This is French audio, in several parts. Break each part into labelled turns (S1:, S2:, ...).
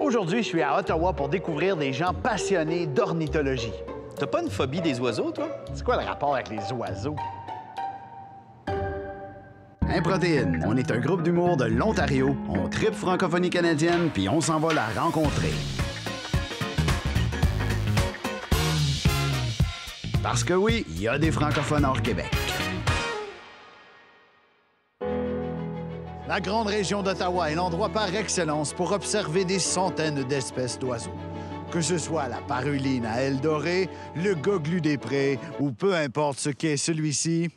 S1: Aujourd'hui, je suis à Ottawa pour découvrir des gens passionnés d'ornithologie.
S2: T'as pas une phobie des oiseaux, toi?
S1: C'est quoi le rapport avec les oiseaux?
S3: Improtéine, on est un groupe d'humour de l'Ontario. On tripe francophonie canadienne, puis on s'en va la rencontrer. Parce que oui, il y a des francophones hors Québec.
S1: La grande région d'Ottawa est l'endroit par excellence pour observer des centaines d'espèces d'oiseaux. Que ce soit la paruline à ailes dorées, le goglu des prés ou peu importe ce qu'est celui-ci,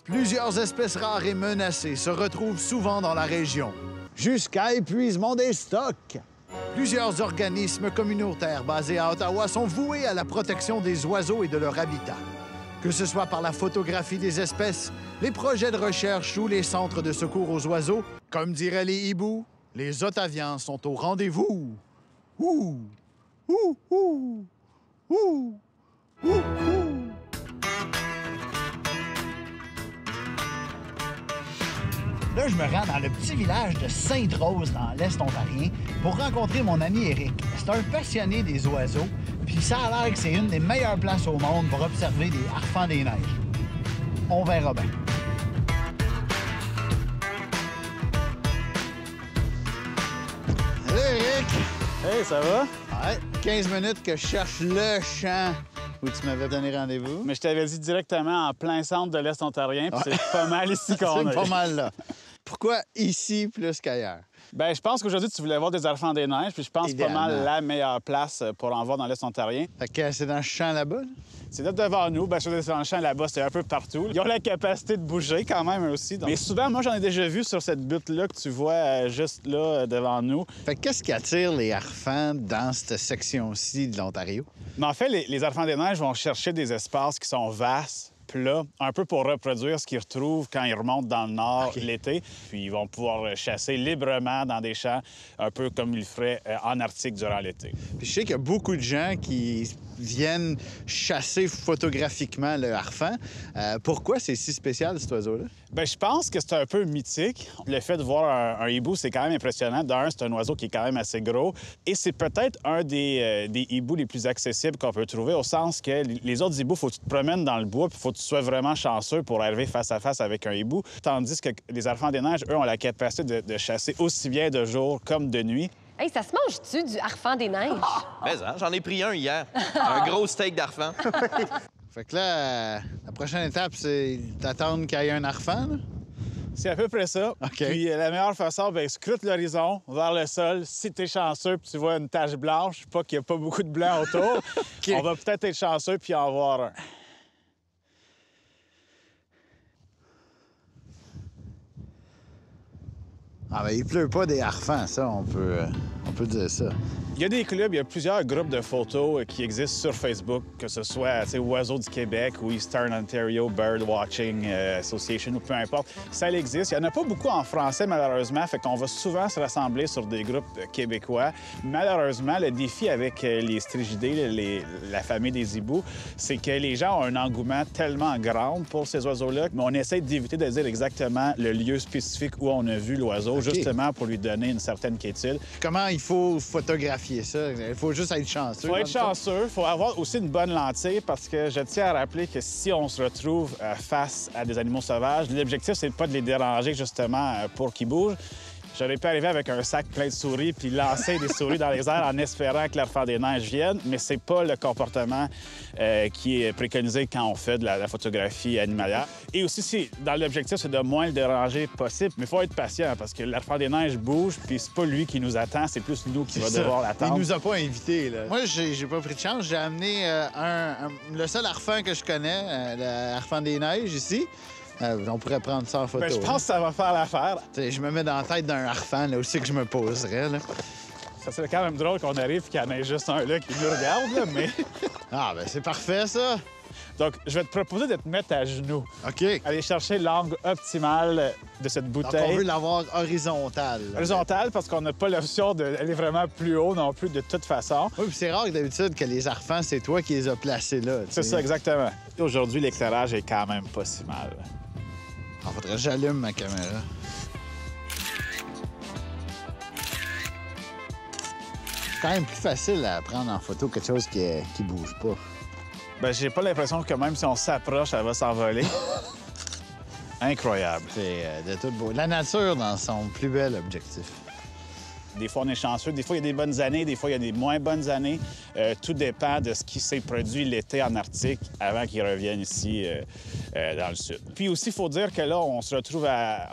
S1: plusieurs espèces rares et menacées se retrouvent souvent dans la région, jusqu'à épuisement des stocks. Plusieurs organismes communautaires basés à Ottawa sont voués à la protection des oiseaux et de leur habitat. Que ce soit par la photographie des espèces, les projets de recherche ou les centres de secours aux oiseaux, comme diraient les hiboux, les Ottaviens sont au rendez-vous. Ouh! Ouh! Ouh! Ouh! Ouh! Ouh! Là, je me rends dans le petit village de Sainte-Rose, dans l'Est ontarien, pour rencontrer mon ami Éric. C'est un passionné des oiseaux, puis ça a l'air que c'est une des meilleures places au monde pour observer des harfans des neiges. On verra bien. Salut, Éric!
S4: Hey, ça va?
S1: Ouais, 15 minutes que je cherche le champ où tu m'avais donné rendez-vous.
S4: Mais je t'avais dit directement en plein centre de l'Est ontarien, puis c'est pas mal ici qu'on est.
S1: C'est pas mal là. Pourquoi ici plus qu'ailleurs?
S4: Bien, je pense qu'aujourd'hui, tu voulais voir des harfans des neiges, puis je pense que c'est pas mal la meilleure place pour en voir dans l'Est ontarien.
S1: Fait que c'est dans ce champ là-bas? Là?
S4: C'est là devant nous. Bien, je suis dans le champ là-bas, c'est un peu partout. Ils ont la capacité de bouger quand même aussi. Donc... Mais souvent, moi, j'en ai déjà vu sur cette butte-là que tu vois juste là devant nous.
S1: Fait que qu'est-ce qui attire les harfans dans cette section-ci de l'Ontario?
S4: Mais en fait, les harfans des neiges vont chercher des espaces qui sont vastes, plats, un peu pour reproduire ce qu'ils retrouvent quand ils remontent dans le nord l'été. Puis ils vont pouvoir chasser librement dans des champs, un peu comme ils le feraient en Arctique durant l'été.
S1: Puis je sais qu'il y a beaucoup de gens qui viennent chasser photographiquement le harfan. Pourquoi c'est si spécial, cet oiseau-là?
S4: Bien, je pense que c'est un peu mythique. Le fait de voir un hibou, c'est quand même impressionnant. D'un, c'est un oiseau qui est quand même assez gros. Et c'est peut-être un des hiboux les plus accessibles qu'on peut trouver, au sens que les autres hiboux, il faut que tu te promènes dans le bois, puis il faut que tu sois vraiment chanceux pour arriver face à face avec un hibou. Tandis que les harfans des neiges, eux, ont la capacité de chasser aussi bien de jour comme de nuit.
S5: Hey, ça se mange-tu, du harfan des neiges?
S2: Mais j'en ai pris un hier. Un gros steak d'harfan.
S1: Fait que là, la prochaine étape, c'est d'attendre qu'il y ait un harfan, là?
S4: C'est à peu près ça. Puis la meilleure façon, bien, scrute l'horizon vers le sol. Si t'es chanceux puis tu vois une tache blanche, pas qu'il n'y a pas beaucoup de blanc autour, on va peut-être être chanceux puis en voir un.
S1: Ah, ben, il pleut pas des harfans, ça, on peut dire ça.
S4: Il y a des clubs, il y a plusieurs groupes de photos qui existent sur Facebook, que ce soit Oiseaux du Québec ou Eastern Ontario Bird Watching Association ou peu importe. Ça existe. Il n'y en a pas beaucoup en français, malheureusement, fait qu'on va souvent se rassembler sur des groupes québécois. Malheureusement, le défi avec les strigidés, la famille des hiboux, c'est que les gens ont un engouement tellement grand pour ces oiseaux-là, mais on essaie d'éviter de dire exactement le lieu spécifique où on a vu l'oiseau, justement pour lui donner une certaine quiétude.
S1: Comment il faut photographier ça? Il faut juste être chanceux.
S4: Il faut être chanceux. Il faut avoir aussi une bonne lentille parce que je tiens à rappeler que si on se retrouve face à des animaux sauvages, l'objectif, c'est pas de les déranger justement pour qu'ils bougent. J'aurais pu arriver avec un sac plein de souris puis lancer des souris dans les airs en espérant que l'harfan des neiges vienne, mais c'est pas le comportement qui est préconisé quand on fait de la photographie animalière. Et aussi, dans l'objectif, c'est de moins le déranger possible, mais il faut être patient parce que l'harfan des neiges bouge puis c'est pas lui qui nous attend, c'est plus nous qui va devoir l'attendre.
S1: Il nous a pas invités, là. Moi, j'ai pas pris de chance. J'ai amené le seul harfan que je connais, le harfan des neiges, ici. On pourrait prendre ça en photo.
S4: Bien, je pense que ça va faire l'affaire.
S1: Je me mets dans la tête d'un harfan, là aussi que je me poserais, là.
S4: Ça serait quand même drôle qu'on arrive et qu'il y en ait juste un là qui nous regarde, là, mais...
S1: Ah, ben c'est parfait, ça!
S4: Donc, je vais te proposer de te mettre à genoux.
S1: OK.
S4: Aller chercher l'angle optimal de cette bouteille.
S1: Donc, on veut l'avoir horizontale.
S4: Horizontale parce qu'on n'a pas l'option d'aller vraiment plus haut non plus, de toute façon.
S1: Oui, puis c'est rare que d'habitude que les harfans, c'est toi qui les as placés là.
S4: C'est ça, exactement. Aujourd'hui, l'éclairage est quand même pas si mal.
S1: Il faudrait que j'allume ma caméra. C'est quand même plus facile à prendre en photo quelque chose qui bouge pas.
S4: Ben, j'ai pas l'impression que même si on s'approche, elle va s'envoler. Incroyable.
S1: C'est de tout beau. La nature dans son plus bel objectif.
S4: Des fois, on est chanceux. Des fois, il y a des bonnes années. Des fois, il y a des moins bonnes années. Tout dépend de ce qui s'est produit l'été en Arctique avant qu'ils reviennent ici dans le sud. Puis aussi, il faut dire que là, on se retrouve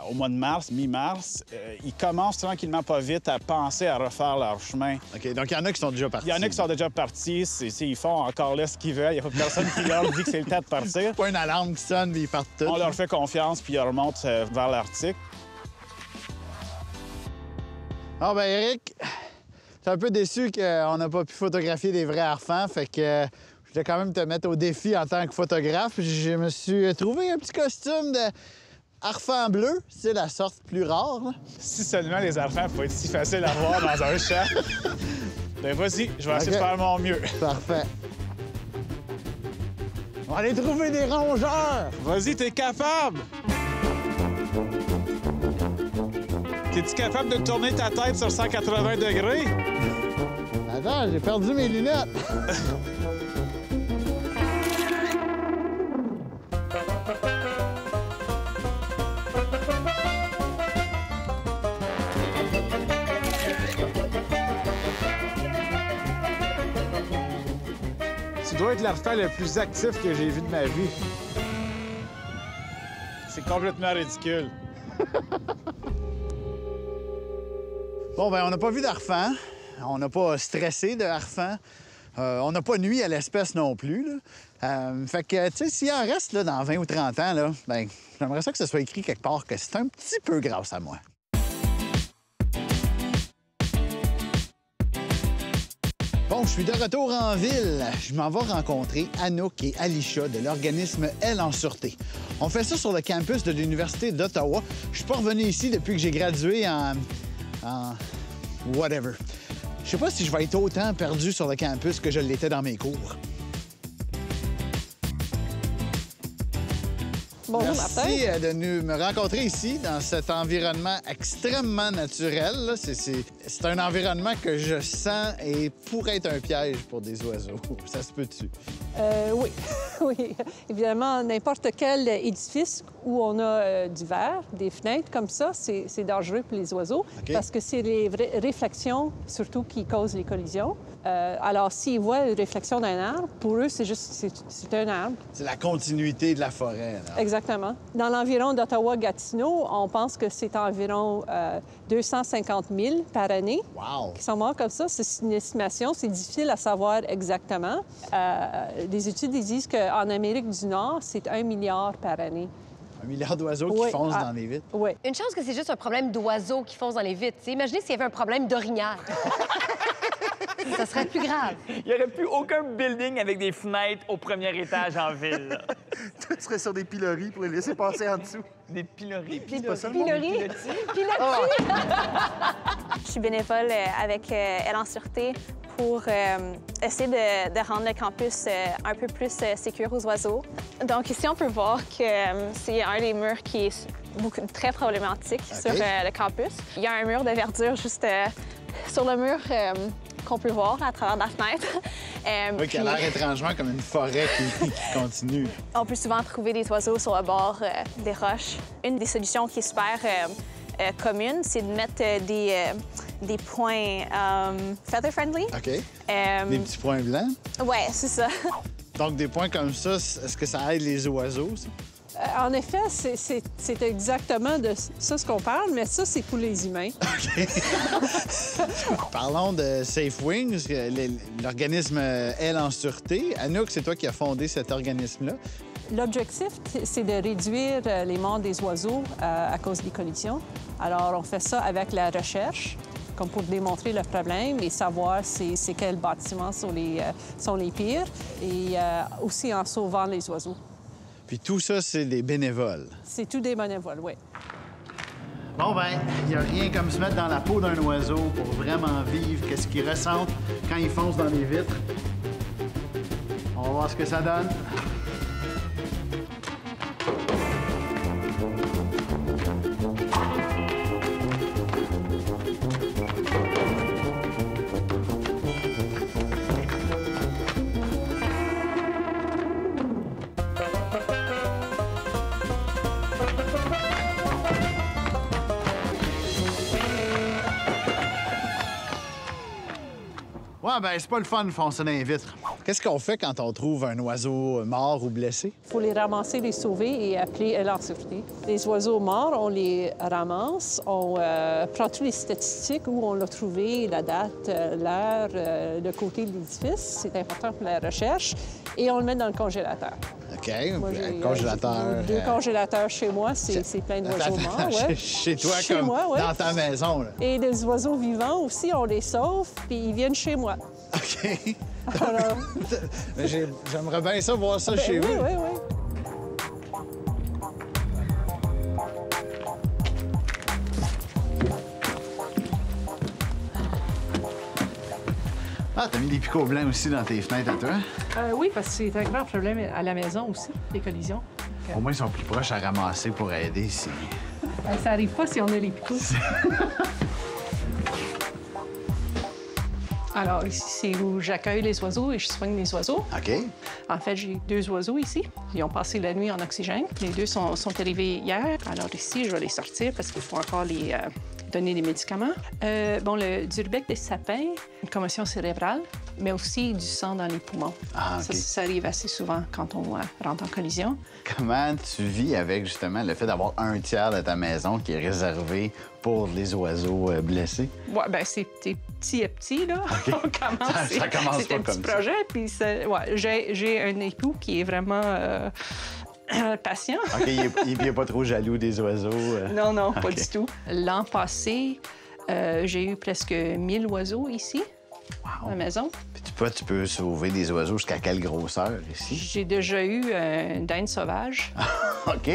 S4: au mois de mars, mi-mars. Ils commencent tranquillement, pas vite, à penser à refaire leur chemin.
S1: OK, donc il y en a qui sont déjà partis.
S4: Il y en a qui sont déjà partis. Ils font encore là ce qu'ils veulent. Il n'y a pas personne qui leur dit que c'est le temps de partir.
S1: Pas une alarme qui sonne, mais ils partent tous.
S4: On leur fait confiance, puis ils remontent vers l'Arctique.
S1: Ah ben Eric, je suis un peu déçu qu'on n'a pas pu photographier des vrais harfans, fait que je voulais quand même te mettre au défi en tant que photographe. Je me suis trouvé un petit costume de harfan bleu, c'est la sorte plus rare. Là.
S4: Si seulement les harfans pouvaient être si faciles à voir dans un champ. Ben vas-y, je vais essayer de faire mon mieux.
S1: Parfait. On va aller trouver des rongeurs!
S4: Vas-y, t'es capable! T'es-tu capable de tourner ta tête sur 180 degrés?
S1: Attends, j'ai perdu mes lunettes.
S4: Tu dois être l'harfan le plus actif que j'ai vu de ma vie. C'est complètement ridicule.
S1: Bon, ben on n'a pas vu d'harfan. On n'a pas stressé de harfan. On n'a pas nuit à l'espèce non plus. Là. Fait que, tu sais, s'il en reste là, dans 20 ou 30 ans, là, ben, j'aimerais ça que ce soit écrit quelque part que c'est un petit peu grâce à moi. Bon, je suis de retour en ville. Je m'en vais rencontrer Anouk et Alisha de l'organisme Elle en Sûreté. On fait ça sur le campus de l'Université d'Ottawa. Je suis pas revenu ici depuis que j'ai gradué en whatever. Je sais pas si je vais être autant perdu sur le campus que je l'étais dans mes cours.
S5: Bonjour, Martin.
S1: Merci de me rencontrer ici, dans cet environnement extrêmement naturel. Là. C'est un environnement que je sens et pourrait être un piège pour des oiseaux. Ça se peut-tu?
S6: Oui, oui. Évidemment, n'importe quel édifice où on a du verre, des fenêtres comme ça, c'est dangereux pour les oiseaux parce que c'est les réflexions, surtout, qui causent les collisions. Alors, s'ils voient une réflexion d'un arbre, pour eux, c'est un arbre.
S1: C'est la continuité de la forêt. Là.
S6: Exactement. Dans l'environ d'Ottawa-Gatineau, on pense que c'est environ 250 000 par année qui sont morts comme ça. C'est une estimation, c'est difficile à savoir exactement. Les études disent qu'en Amérique du Nord, c'est 1 milliard par année.
S1: 1 milliard d'oiseaux qui foncent dans les vitres.
S6: Oui.
S5: Une chance que c'est juste un problème d'oiseaux qui foncent dans les vitres. T'sais, imaginez s'il y avait un problème d'orignal. Ça serait plus grave.
S7: Il n'y aurait plus aucun building avec des fenêtres au premier étage en ville.
S8: Tout serait sur des piloris pour les laisser passer en dessous.
S7: Des piloris.
S5: Pilotis?
S9: Je suis bénévole avec Elle en Sûreté pour essayer de rendre le campus un peu plus sécure aux oiseaux. Donc ici, on peut voir que c'est un des murs qui est très problématique sur le campus. Il y a un mur de verdure juste sur le mur qu'on peut voir à travers la fenêtre.
S1: Oui, qui a l'air étrangement comme une forêt qui continue.
S9: On peut souvent trouver des oiseaux sur le bord des roches. Une des solutions qui est super commune, c'est de mettre des points feather-friendly.
S1: OK. Des petits points blancs?
S9: Oui, c'est ça.
S1: Donc, des points comme ça, est-ce que ça aide les oiseaux? Ça?
S6: En effet, c'est exactement de ça ce qu'on parle, mais ça, c'est pour les humains.
S1: OK. Parlons de Safe Wings, l'organisme Elle en Sûreté. Anouk, c'est toi qui as fondé cet organisme-là.
S6: L'objectif, c'est de réduire les morts des oiseaux à cause des collisions. Alors, on fait ça avec la recherche, comme pour démontrer le problème et savoir c'est quels bâtiments sont les pires, et aussi en sauvant les oiseaux.
S1: Puis tout ça, c'est des bénévoles.
S6: C'est tout des bénévoles, oui.
S1: Bon, ben, il n'y a rien comme se mettre dans la peau d'un oiseau pour vraiment vivre qu'est-ce qu'ils ressentent quand ils foncent dans les vitres. On va voir ce que ça donne. Ouais, ben c'est pas le fun de foncer dans les vitres. Qu'est-ce qu'on fait quand on trouve un oiseau mort ou blessé?
S6: Il faut les ramasser, les sauver et appeler Elle en sûreté. Les oiseaux morts, on les ramasse, on prend toutes les statistiques où on l'a trouvé, la date, l'heure, le côté de l'édifice. C'est important pour la recherche. Et on le met dans le congélateur.
S1: OK.
S6: Moi,
S1: Un congélateur.
S6: Deux congélateurs chez moi, c'est plein d'oiseaux morts. Ouais.
S1: Chez toi,
S6: Chez
S1: comme
S6: moi, ouais.
S1: dans ta maison. Là.
S6: Et les oiseaux vivants aussi, on les sauve, puis ils viennent chez moi.
S1: OK.
S6: Alors...
S1: J'aimerais bien ça, voir ça chez
S6: oui,
S1: vous.
S6: oui, oui.
S1: Ah, t'as mis des picots blancs aussi dans tes fenêtres à toi?
S6: Oui, parce que c'est un grand problème à la maison aussi, les collisions.
S1: Au moins, ils sont plus proches à ramasser pour aider si...
S6: Ça arrive pas si on a les picots. Alors, ici, c'est où j'accueille les oiseaux et je soigne les oiseaux.
S1: OK.
S6: En fait, j'ai 2 oiseaux ici. Ils ont passé la nuit en oxygène. Les 2 sont arrivés hier. Alors ici, je vais les sortir parce qu'il faut encore les donner des médicaments. Du bec des sapins, une commotion cérébrale, mais aussi du sang dans les poumons.
S1: Ah, OK.
S6: Ça arrive assez souvent quand on rentre en collision.
S3: Comment tu vis avec, justement, le fait d'avoir un tiers de ta maison qui est réservé pour les oiseaux blessés?
S6: Ouais, ben c'est petit à petit, là.
S3: OK.
S6: On commence.
S3: Ça commence
S6: c'est
S3: pas
S6: un petit
S3: comme ça.
S6: projet, puis ouais, j'ai un époux qui est vraiment patient.
S3: OK, il n'est pas trop jaloux des oiseaux?
S6: Non, pas
S3: OK.
S6: du tout. L'an passé, j'ai eu presque 1000 oiseaux ici, à la maison.
S3: Puis tu peux sauver des oiseaux jusqu'à quelle grosseur ici?
S6: J'ai déjà eu une dinde sauvage.
S3: OK.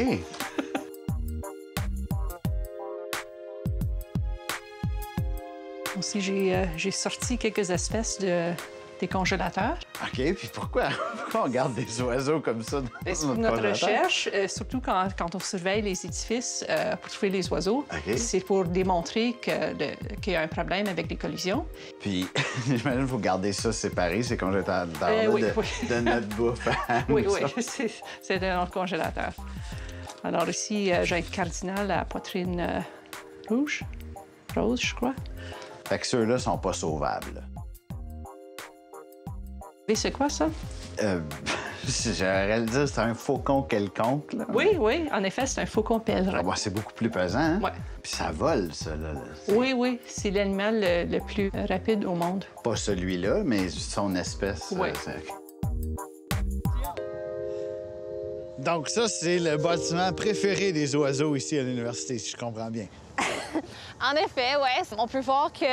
S6: Aussi, j'ai sorti quelques espèces des congélateurs.
S3: OK, puis pourquoi on garde des oiseaux comme ça dans
S6: Pour notre
S3: congélateur?
S6: recherche, surtout quand on surveille les édifices pour trouver les oiseaux,
S3: OK.
S6: c'est pour démontrer qu'il y a un problème avec les collisions.
S3: Puis, j'imagine qu'il faut garder ça séparé, ces congélateurs
S6: Oui,
S3: de,
S6: oui.
S3: de notre bouffe.
S6: Oui,
S3: nous
S6: oui,
S3: autres.
S6: c'est dans le congélateur. Alors ici, j'ai un cardinal à poitrine rose, je crois.
S3: Fait que ceux-là sont pas sauvables.
S6: Et c'est quoi ça?
S3: J'aurais le dire, c'est un faucon quelconque. Là.
S6: Oui, en effet, c'est un faucon pèlerin.
S3: Ah, bah, c'est beaucoup plus pesant, hein?
S6: Ouais.
S3: Puis ça vole, ça, là.
S6: Oui, c'est l'animal le plus rapide au monde.
S3: Pas celui-là, mais son espèce.
S6: Oui.
S1: Donc ça, c'est le bâtiment préféré des oiseaux ici à l'université, si je comprends bien.
S9: En effet, oui. On peut voir que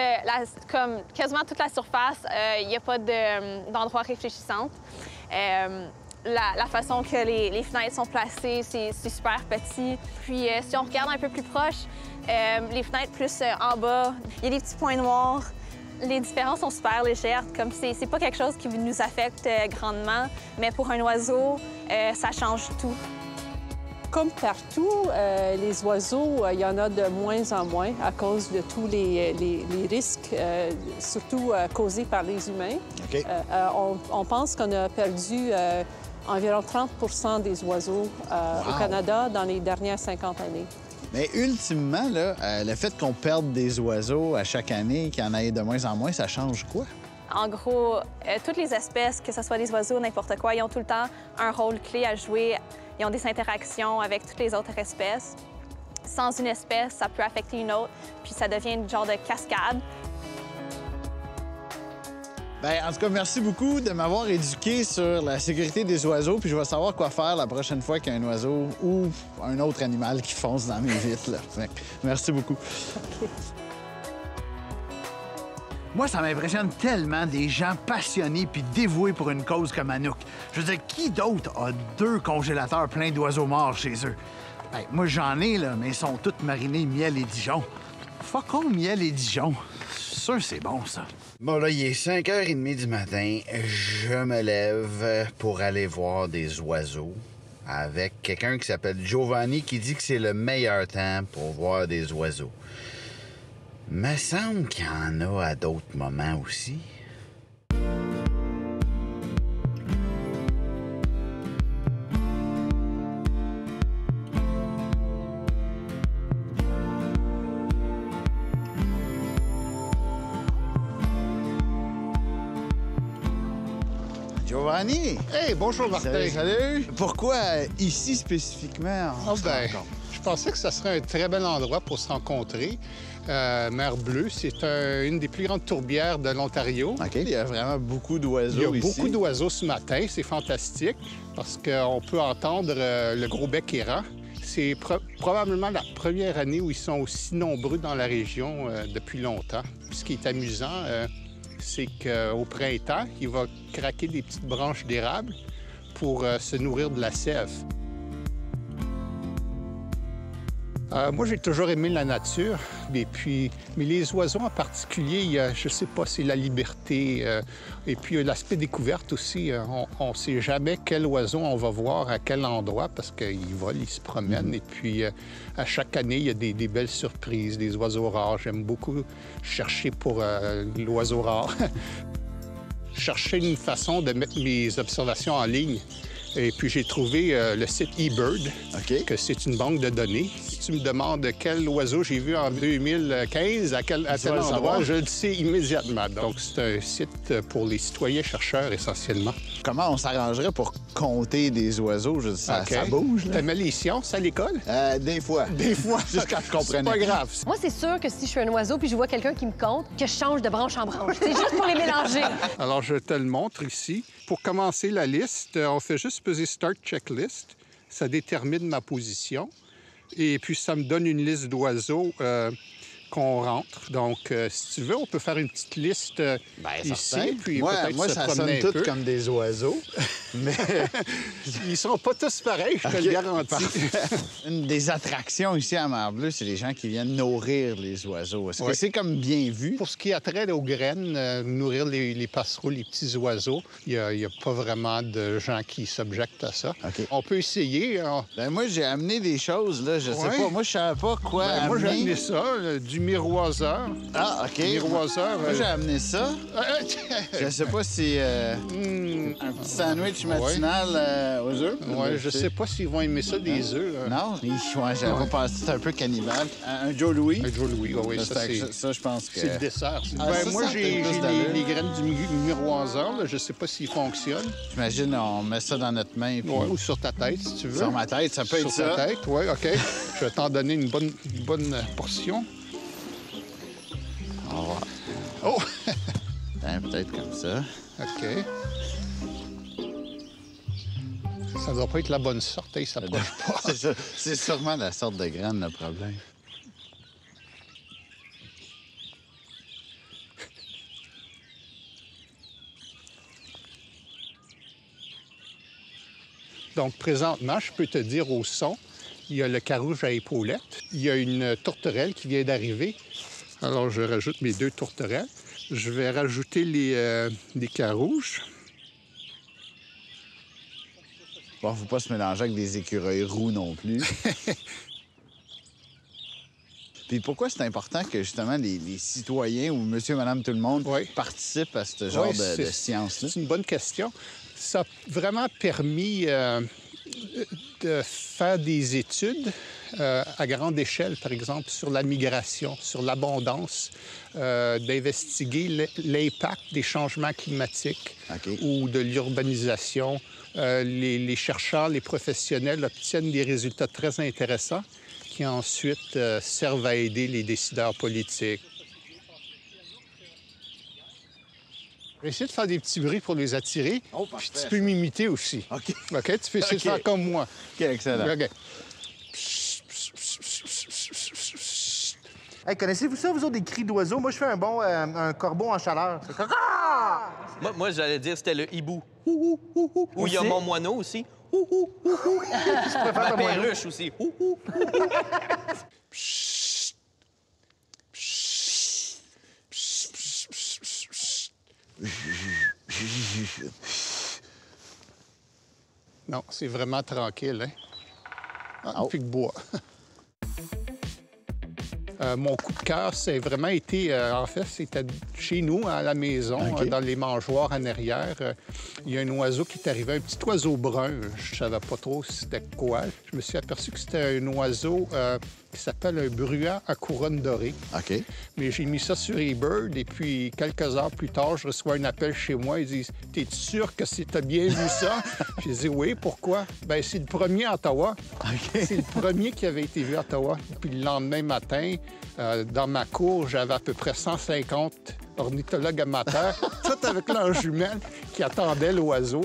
S9: comme quasiment toute la surface, il n'y a pas d'endroit réfléchissant. La façon que les fenêtres sont placées, c'est super petit. Puis si on regarde un peu plus proche, les fenêtres plus en bas, il y a des petits points noirs. Les différences sont super légères, comme c'est pas quelque chose qui nous affecte grandement, mais pour un oiseau, ça change tout.
S6: Comme partout, les oiseaux, il y en a de moins en moins à cause de tous les risques, surtout causés par les humains.
S1: OK.
S6: On pense qu'on a perdu environ 30 des oiseaux au Canada dans les dernières 50 années.
S1: Mais ultimement, là, le fait qu'on perde des oiseaux à chaque année, qu'il y en ait de moins en moins, ça change quoi?
S9: En gros, toutes les espèces, que ce soit des oiseaux ou n'importe quoi, ils ont tout le temps un rôle clé à jouer. Ils ont des interactions avec toutes les autres espèces. Sans une espèce, ça peut affecter une autre, puis ça devient une genre de cascade.
S1: Bien, en tout cas, merci beaucoup de m'avoir éduqué sur la sécurité des oiseaux, puis je vais savoir quoi faire la prochaine fois qu'il y a un oiseau ou un autre animal qui fonce dans mes vitres. Là. Fait que merci beaucoup.
S6: OK.
S1: Moi, ça m'impressionne tellement des gens passionnés puis dévoués pour une cause comme Anouk. Je veux dire, qui d'autre a 2 congélateurs pleins d'oiseaux morts chez eux? Ben, moi, j'en ai, là, mais ils sont tous marinés miel et Dijon. Faucon, miel et Dijon. Sûr, c'est bon, ça.
S3: Bon, là, il est 5h30 du matin. Je me lève pour aller voir des oiseaux avec quelqu'un qui s'appelle Giovanni qui dit que c'est le meilleur temps pour voir des oiseaux. Me semble qu'il y en a à d'autres moments aussi.
S1: Giovanni!
S10: Hey, bonjour Martin.
S1: Salut, salut! Pourquoi ici spécifiquement?
S10: Je pensais que ça serait un très bel endroit pour se rencontrer. Mer Bleue, c'est une des plus grandes tourbières de l'Ontario.
S1: OK. Il y a vraiment beaucoup d'oiseaux
S10: Il y a
S1: ici.
S10: beaucoup d'oiseaux ce matin, c'est fantastique parce qu'on peut entendre le gros bec errant. C'est probablement la première année où ils sont aussi nombreux dans la région depuis longtemps. Puis ce qui est amusant, c'est qu'au printemps, il va craquer des petites branches d'érable pour se nourrir de la sève. Moi, j'ai toujours aimé la nature, mais les oiseaux en particulier, il y a, je sais pas, c'est la liberté. Et puis l'aspect découverte aussi. On ne sait jamais quel oiseau on va voir à quel endroit parce qu'ils volent, ils se promènent. Et puis à chaque année, il y a des belles surprises, des oiseaux rares. J'aime beaucoup chercher pour l'oiseau rare. Chercher une façon de mettre mes observations en ligne. Et puis, j'ai trouvé le site eBird, que c'est une banque de données. Si tu me demandes quel oiseau j'ai vu en 2015, à tel endroit, je le sais immédiatement. Donc, c'est un site pour les citoyens chercheurs, essentiellement.
S1: Comment on s'arrangerait pour compter des oiseaux? Ça bouge, là.
S10: T'aimais les sciences à l'école?
S1: Des fois. Des fois, jusqu'à je comprenais.
S10: C'est pas grave.
S5: Moi, c'est sûr que si je suis un oiseau puis je vois quelqu'un qui me compte, que je change de branche en branche. C'est juste pour les mélanger.
S10: Alors, je te le montre ici. Pour commencer la liste, on fait juste peser Start Checklist. Ça détermine ma position. Et puis, ça me donne une liste d'oiseaux qu'on rentre. Donc, si tu veux, on peut faire une petite liste ici. Puis
S1: moi,
S10: peut-être
S1: ça sonne tout comme des oiseaux. Mais
S10: ils sont pas tous pareils, je te le garantis.
S1: Une des attractions ici à Mer Bleue, c'est les gens qui viennent nourrir les oiseaux. Est-ce que c'est comme bien vu?
S10: Pour ce qui a trait aux graines, nourrir les passereaux, les petits oiseaux, il n'y a pas vraiment de gens qui s'objectent à ça. On peut essayer.
S1: Ben, moi, j'ai amené des choses, là. Je sais pas. Moi, je savais pas quoi amener.
S10: Moi, j'ai amené ça, du miroiseur.
S1: Ah, OK.
S10: Miroiseur.
S1: Moi, j'ai amené ça. Je sais pas si un petit sandwich matinal aux œufs.
S10: Oui, je sais pas s'ils vont aimer ça, des œufs.
S1: Non? J'avais pensé que c'était un peu cannibale. Un Joe Louis?
S10: Un Joe Louis, oui.
S1: Ça, je pense que...
S10: C'est le dessert. Moi, j'ai les graines du miroiseur. Là. Je sais pas s'ils fonctionnent.
S1: J'imagine, on met ça dans notre main. Puis...
S10: Ouais, ou sur ta tête, si tu veux.
S1: Sur ma tête, ça peut être ça.
S10: Sur ta tête, oui, OK. Je vais t'en donner une bonne portion. Oh!
S1: Peut-être comme ça.
S10: OK. Ça doit pas être la bonne sorte, il s'approche pas.
S1: C'est sûrement la sorte de graine, le problème.
S10: Donc, présentement, je peux te dire au son, il y a le carouge à épaulettes. Il y a une tourterelle qui vient d'arriver. Alors, je rajoute mes 2 tourterelles. Je vais rajouter les carouges.
S1: Bon, faut pas se mélanger avec des écureuils roux non plus. Puis pourquoi c'est important que, justement, les citoyens ou monsieur, madame, tout le monde participent à ce genre de science-là?
S10: C'est une bonne question. Ça a vraiment permis de faire des études à grande échelle, par exemple, sur la migration, sur l'abondance, d'investiguer l'impact des changements climatiques ou de l'urbanisation. Les chercheurs, les professionnels obtiennent des résultats très intéressants qui ensuite servent à aider les décideurs politiques. Je vais essayer de faire des petits bruits pour les attirer.
S1: Oh,
S10: puis tu peux m'imiter aussi. OK? Tu peux essayer de faire comme moi.
S1: OK, excellent.
S10: OK.
S8: Hey, connaissez-vous ça, vous autres, des cris d'oiseaux? Moi, je fais un corbeau en chaleur.
S2: Moi, j'allais dire c'était le hibou. Ou il y a mon moineau aussi.
S8: Je préfère
S2: ma perruche aussi.
S10: Non, c'est vraiment tranquille, hein? Un pic de bois. Mon coup de cœur, c'est vraiment été... en fait, c'était Chez nous, à la maison, dans les mangeoires en arrière, il y a un oiseau qui est arrivé, un petit oiseau brun. Je ne savais pas trop c'était quoi. Je me suis aperçu que c'était un oiseau qui s'appelle un bruant à couronne dorée.
S1: OK.
S10: Mais j'ai mis ça sur eBird et puis quelques heures plus tard, je reçois un appel chez moi. Ils disent « T'es sûr que t'as bien vu ça? » J'ai dit « Oui, pourquoi? » Ben c'est le premier à Ottawa. C'est le premier qui avait été vu à Ottawa. Puis le lendemain matin, dans ma cour, j'avais à peu près 150 ornithologues amateurs, tout avec leurs jumelles qui attendaient l'oiseau.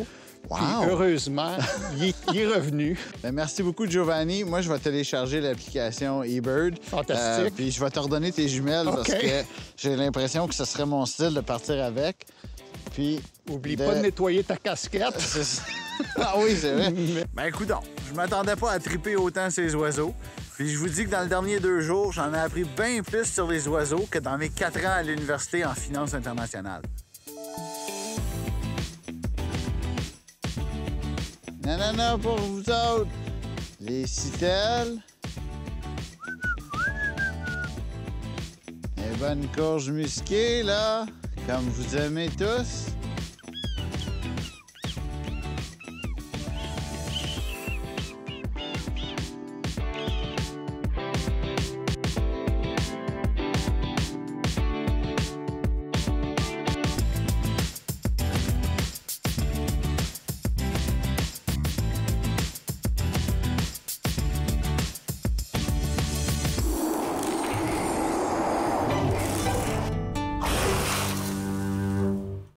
S1: Wow.
S10: Puis heureusement, il est revenu.
S1: Bien, merci beaucoup, Giovanni. Moi, je vais télécharger l'application eBird.
S10: Fantastique.
S1: Puis je vais te redonner tes jumelles parce que j'ai l'impression que ce serait mon style de partir avec. Puis...
S10: Oublie pas de nettoyer ta casquette.
S1: Ah oui, c'est vrai. Ben, coudonc, je m'attendais pas à triper autant ces oiseaux. Puis je vous dis que dans le dernier 2 jours, j'en ai appris bien plus sur les oiseaux que dans mes 4 ans à l'université en finance internationale. Nanana pour vous autres. Les citelles. Les bonnes courges musquées, là, comme vous aimez tous.